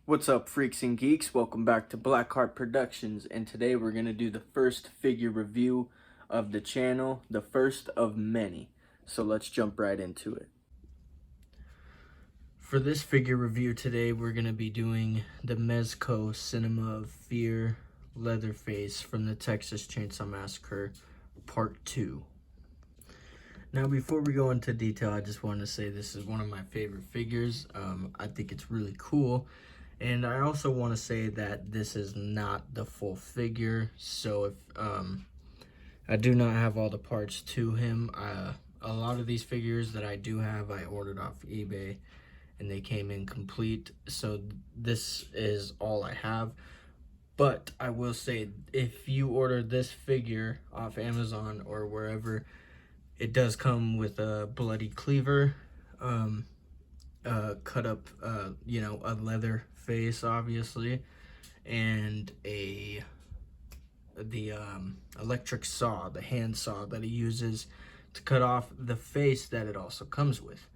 What's up, freaks and geeks? Welcome back to Blackheart Productions, and today we're going to do the first figure review of the channel, the first of many. So let's jump right into it. For this figure review today, we're going to be doing the Mezco Cinema of Fear Leatherface from the Texas Chainsaw Massacre Part 2. Now, before we go into detail, I just want to say this is one of my favorite figures. I think it's really cool. And I also want to say that this is not the full figure, so if I do not have all the parts to him. A lot of these figures that I do have, I ordered off eBay, and they came in complete, so this is all I have. But I will say, if you order this figure off Amazon or wherever, it does come with a bloody cleaver, cut up, a leather face, obviously, and the electric saw, the hand saw that he uses to cut off the face that it also comes with.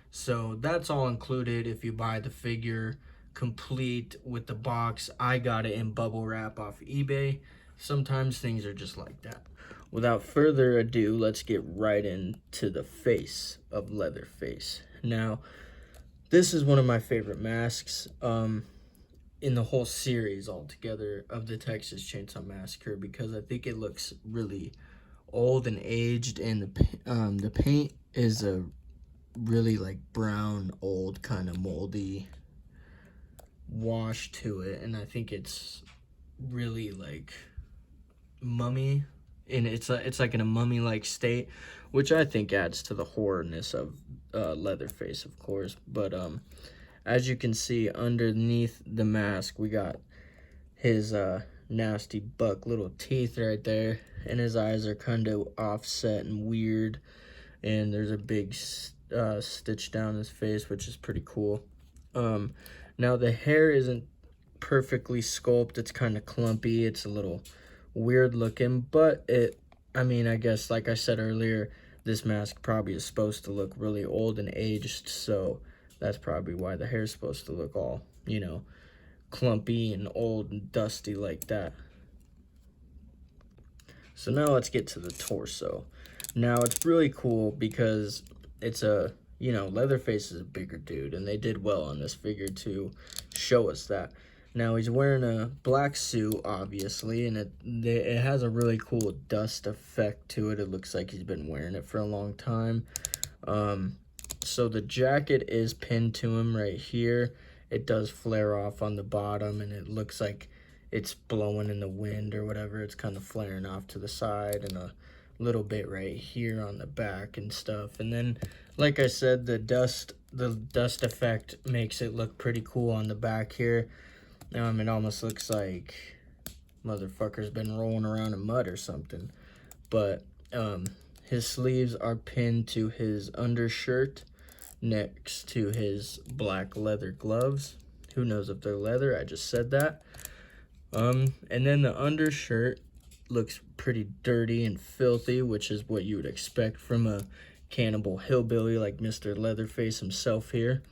So that's all included if you buy the figure complete with the box. I got it in bubble wrap off eBay. Sometimes things are just like that. Without further ado, let's get right into the face of Leatherface. Now, this is one of my favorite masks in the whole series altogether of the Texas Chainsaw Massacre, because I think it looks really old and aged, and the paint is a really like brown, old, kind of moldy wash to it, and I think it's really like mummy, and it's like in a mummy-like state, which I think adds to the horrorness of Leatherface, of course. But as you can see underneath the mask, we got his nasty buck little teeth right there, and his eyes are kind of offset and weird, and there's a big stitch down his face, which is pretty cool. Now the hair isn't perfectly sculpted, it's kind of clumpy, it's a little weird looking, but I guess, like I said earlier, this mask probably is supposed to look really old and aged, so that's probably why the hair's supposed to look all, clumpy and old and dusty like that. So now let's get to the torso. Now it's really cool because it's Leatherface is a bigger dude, and they did well on this figure to show us that. Now he's wearing a black suit, obviously, and it has a really cool dust effect to it. It looks like he's been wearing it for a long time. So the jacket is pinned to him right here. It does flare off on the bottom, and it looks like it's blowing in the wind or whatever. It's kind of flaring off to the side, and a little bit right here on the back and stuff. And then, like I said, the dust effect makes it look pretty cool on the back here. It almost looks like motherfucker's been rolling around in mud or something. But his sleeves are pinned to his undershirt next to his black leather gloves. Who knows if they're leather? I just said that. And then the undershirt looks pretty dirty and filthy, which is what you would expect from a cannibal hillbilly like Mr. Leatherface himself here.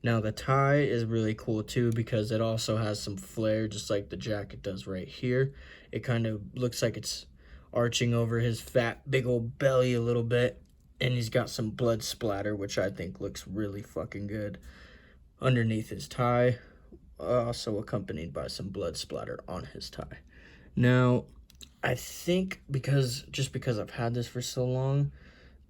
Now the tie is really cool too, because it also has some flare, just like the jacket does right here. It kind of looks like it's arching over his fat big old belly a little bit, and he's got some blood splatter, which I think looks really fucking good underneath his tie, also accompanied by some blood splatter on his tie. Now I think because I've had this for so long,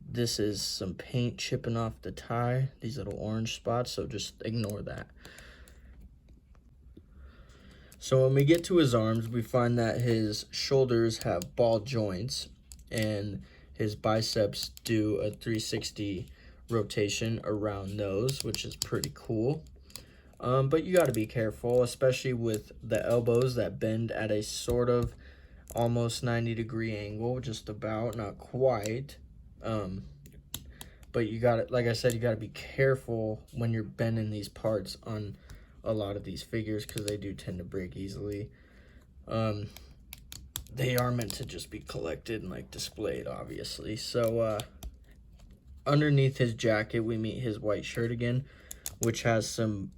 this is some paint chipping off the tie, these little orange spots, so just ignore that. So when we get to his arms, we find that his shoulders have ball joints, and his biceps do a 360 rotation around those, which is pretty cool. But you got to be careful, especially with the elbows that bend at a sort of almost 90-degree angle, just about, not quite. But you got to, like I said, you got to be careful when you're bending these parts on a lot of these figures, because they do tend to break easily. They are meant to just be collected and like displayed, obviously. So underneath his jacket, we meet his white shirt again, which has some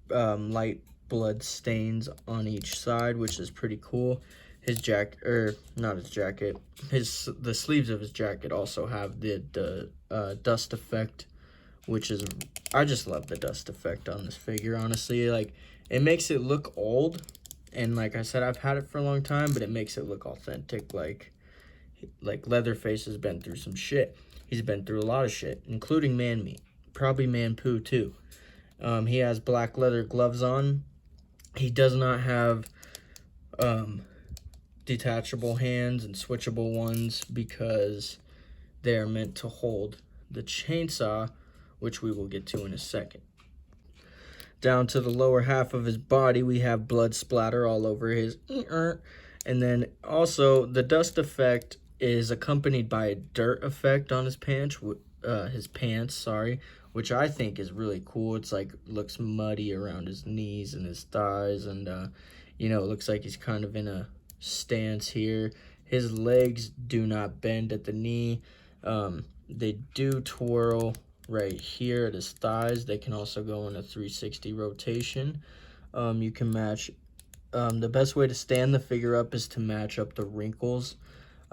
light blood stains on each side, which is pretty cool. His jacket, or not his jacket, the sleeves of his jacket also have the dust effect, which is, I just love the dust effect on this figure, honestly. Like, it makes it look old, and like I said, I've had it for a long time, but it makes it look authentic. Like Leatherface has been through some shit. He's been through a lot of shit, including man meat, probably man poo too. He has black leather gloves on. He does not have detachable hands and switchable ones because they are meant to hold the chainsaw, which we will get to in a second. Down to the lower half of his body, we have blood splatter all over his and then also the dust effect is accompanied by a dirt effect on his pants, which I think is really cool. It's like, looks muddy around his knees and his thighs, and you know, it looks like he's kind of in a stance here. His legs do not bend at the knee. They do twirl right here at his thighs. They can also go in a 360 rotation. You can match, the best way to stand the figure up is to match up the wrinkles.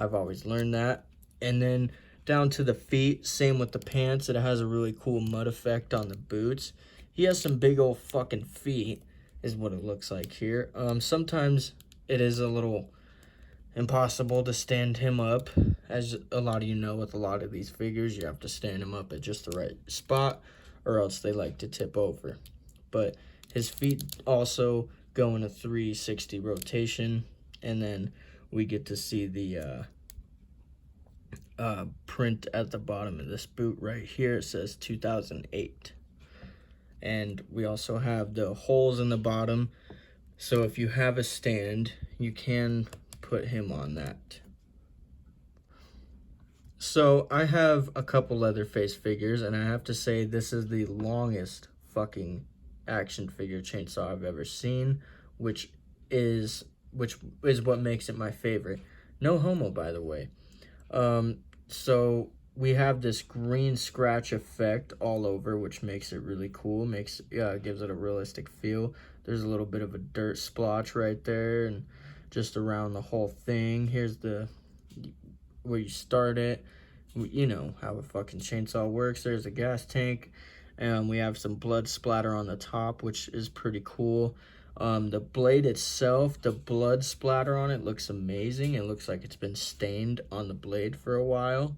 I've always learned that. And then down to the feet, same with the pants. It has a really cool mud effect on the boots. He has some big old fucking feet, is what it looks like here. Sometimes it is a little impossible to stand him up. As a lot of you know, with a lot of these figures, you have to stand him up at just the right spot, or else they like to tip over. But his feet also go in a 360 rotation, and then we get to see the print at the bottom of this boot right here. It says 2008. And we also have the holes in the bottom, so if you have a stand, you can put him on that. So I have a couple Leatherface figures, and I have to say this is the longest fucking action figure chainsaw I've ever seen, which is what makes it my favorite. No homo, by the way. So we have this green scratch effect all over, which makes it really cool. Gives it a realistic feel. There's a little bit of a dirt splotch right there, and just around the whole thing. Here's where you start it. You know how a fucking chainsaw works. There's a gas tank, and we have some blood splatter on the top, which is pretty cool. The blade itself, the blood splatter on it looks amazing. It looks like it's been stained on the blade for a while.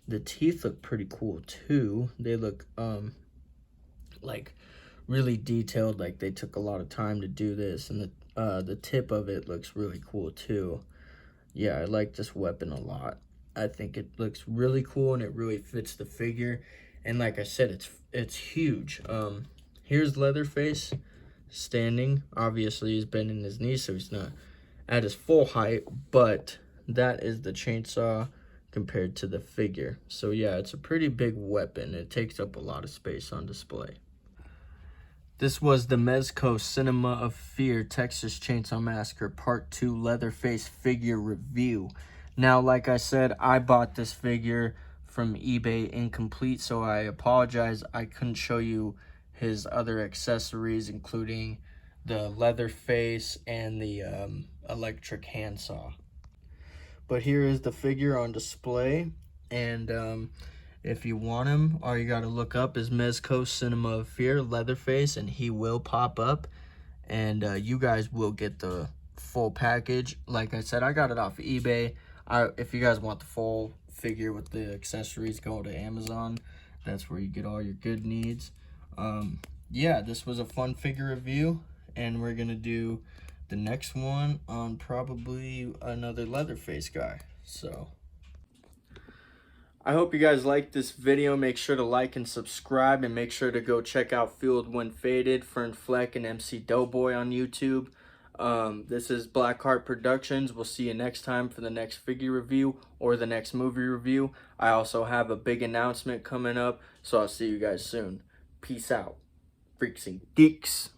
The teeth look pretty cool too. They look like really detailed, like they took a lot of time to do this, and the tip of it looks really cool too. Yeah, I like this weapon a lot. I think it looks really cool, and it really fits the figure. And like I said, it's huge. Here's Leatherface standing. Obviously he's bending his knees, so he's not at his full height, but that is the chainsaw compared to the figure. So yeah, it's a pretty big weapon. It takes up a lot of space on display. This was the Mezco Cinema of Fear Texas Chainsaw Massacre Part 2 Leatherface figure review. Now, like I said, I bought this figure from eBay incomplete, so I apologize. I couldn't show you his other accessories, including the Leatherface and the electric handsaw. But here is the figure on display, and if you want him, all you gotta look up is Mezco Cinema of Fear Leatherface, and he will pop up, and you guys will get the full package. Like I said, I got it off of eBay. If you guys want the full figure with the accessories, go to Amazon. That's where you get all your good needs. Yeah, this was a fun figure review, and we're gonna do the next one on probably another Leatherface guy. So I hope you guys liked this video. Make sure to like and subscribe, and make sure to go check out Fueled When Faded, Fern Fleck, and MC Doughboy on YouTube. This is Blackheart Productions. We'll see you next time for the next figure review or the next movie review. I also have a big announcement coming up, so I'll see you guys soon. Peace out, freaks and geeks.